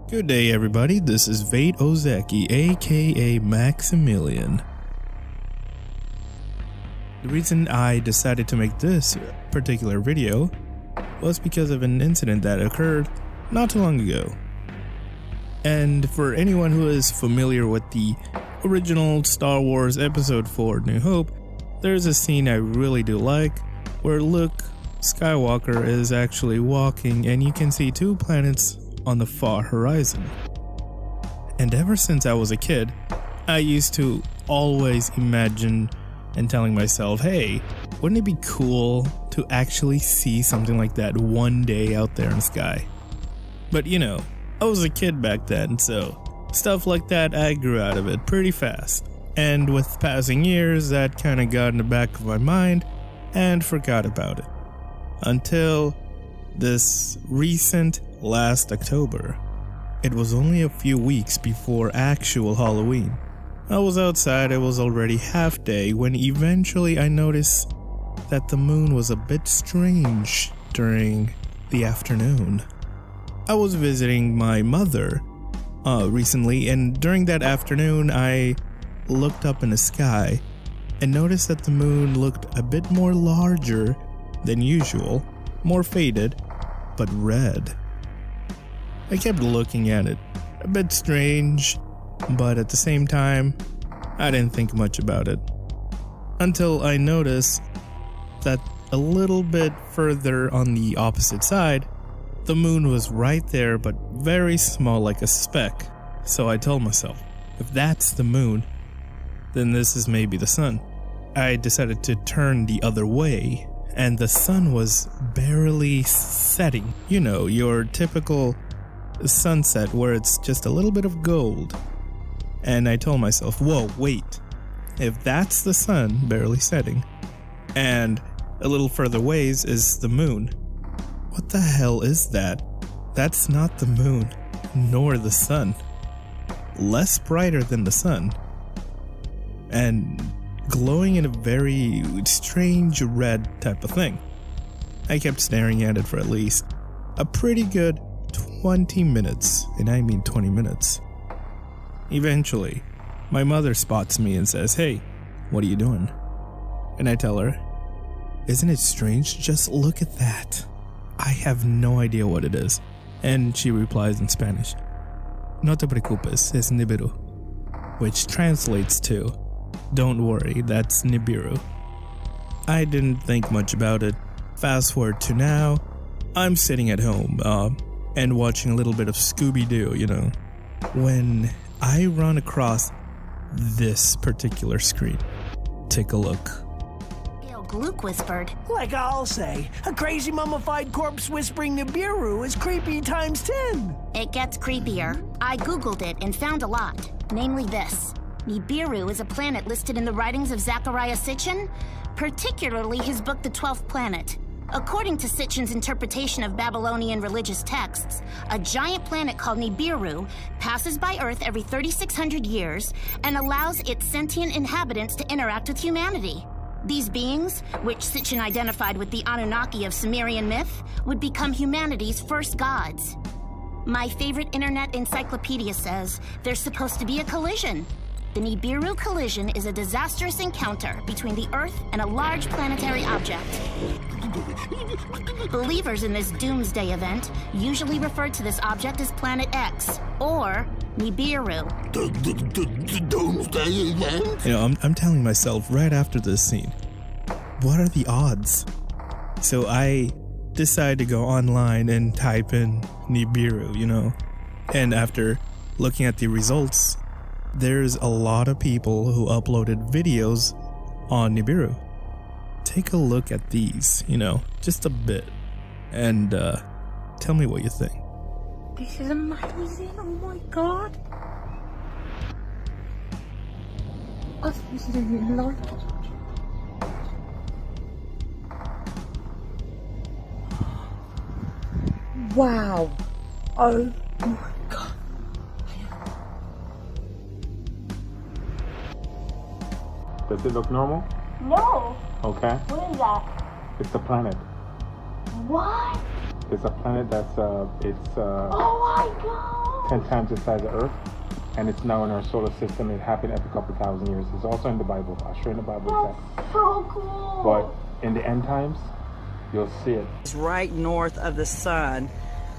Good day, everybody. This is Vate Ozeki, aka Maximilian. The reason I decided to make this particular video was because of an incident that occurred not too long ago. And for anyone who is familiar with the original Star Wars Episode 4 New Hope, there's a scene I really do like where Luke Skywalker is actually walking and you can see two planets on the far horizon. And ever since I was a kid, I used to always imagine and telling myself, hey, wouldn't it be cool to actually see something like that one day out there in the sky? But you know, I was a kid back then, so stuff like that, I grew out of it pretty fast. And with passing years, that kind of got in the back of my mind and forgot about it. Until this recent last October. It was only a few weeks before actual Halloween. I was outside, it was already half day when eventually I noticed that the moon was a bit strange during the afternoon. I was visiting my mother recently, and during that afternoon I looked up in the sky and noticed that the moon looked a bit more larger than usual, more faded, but red. I kept looking at it, a bit strange, but at the same time, I didn't think much about it. Until I noticed that a little bit further on the opposite side, the moon was right there but very small like a speck. So I told myself, if that's the moon, then this is maybe the sun. I decided to turn the other way, and the sun was barely setting. You know, your typical sunset where it's just a little bit of gold. And I told myself, whoa, wait, if that's the sun barely setting and a little further ways is the moon, what the hell is that? That's not the moon nor the sun. Less brighter than the sun and glowing in a very strange red type of thing. I kept staring at it for at least a pretty good 20 minutes, and I mean 20 minutes. Eventually, my mother spots me and says, hey, what are you doing? And I tell her, isn't it strange? Just look at that. I have no idea what it is. And she replies in Spanish, no te preocupes, es Nibiru, which translates to, don't worry, that's Nibiru. I didn't think much about it. Fast forward to now, I'm sitting at home, and watching a little bit of Scooby-Doo, you know, when I run across this particular screen. Take a look. Luke whispered, like I'll say, a crazy mummified corpse whispering Nibiru is creepy times 10. It gets creepier. I googled it and found a lot, namely this. Nibiru is a planet listed in the writings of Zecharia Sitchin, particularly his book The 12th Planet. According to Sitchin's interpretation of Babylonian religious texts, a giant planet called Nibiru passes by Earth every 3,600 years and allows its sentient inhabitants to interact with humanity. These beings, which Sitchin identified with the Anunnaki of Sumerian myth, would become humanity's first gods. My favorite internet encyclopedia says there's supposed to be a collision. The Nibiru collision is a disastrous encounter between the Earth and a large planetary object. Believers in this doomsday event usually refer to this object as Planet X, or Nibiru. Doomsday event? You know, I'm telling myself right after this scene, what are the odds? So I decide to go online and type in Nibiru, you know, and after looking at the results, there's a lot of people who uploaded videos on Nibiru. Take a look at these, you know, just a bit, and tell me what you think. This is amazing, oh my god. I think this is a light. Wow. Oh my god. Does it look normal? No. Okay. What is that? It's a planet. What? It's a planet that's Oh my god. 10 times the size of Earth, and it's now in our solar system. It happened every couple thousand years. It's also in the Bible. I'll show you in the Bible exactly. That's so cool. But in the end times, you'll see it. It's right north of the sun.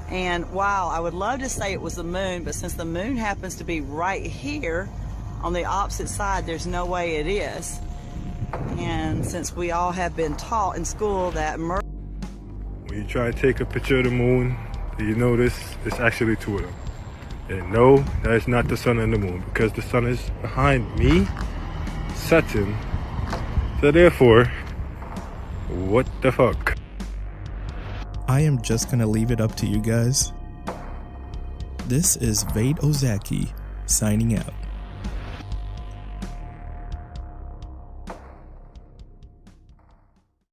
And wow, I would love to say it was the moon, but since the moon happens to be right here on the opposite side, there's no way it is. And since we all have been taught in school that when you try to take a picture of the moon, you notice it's actually two of them. And no, that is not the sun and the moon, because the sun is behind me, Saturn. So therefore, what the fuck? I am just gonna leave it up to you guys. This is Vade Ozaki signing out.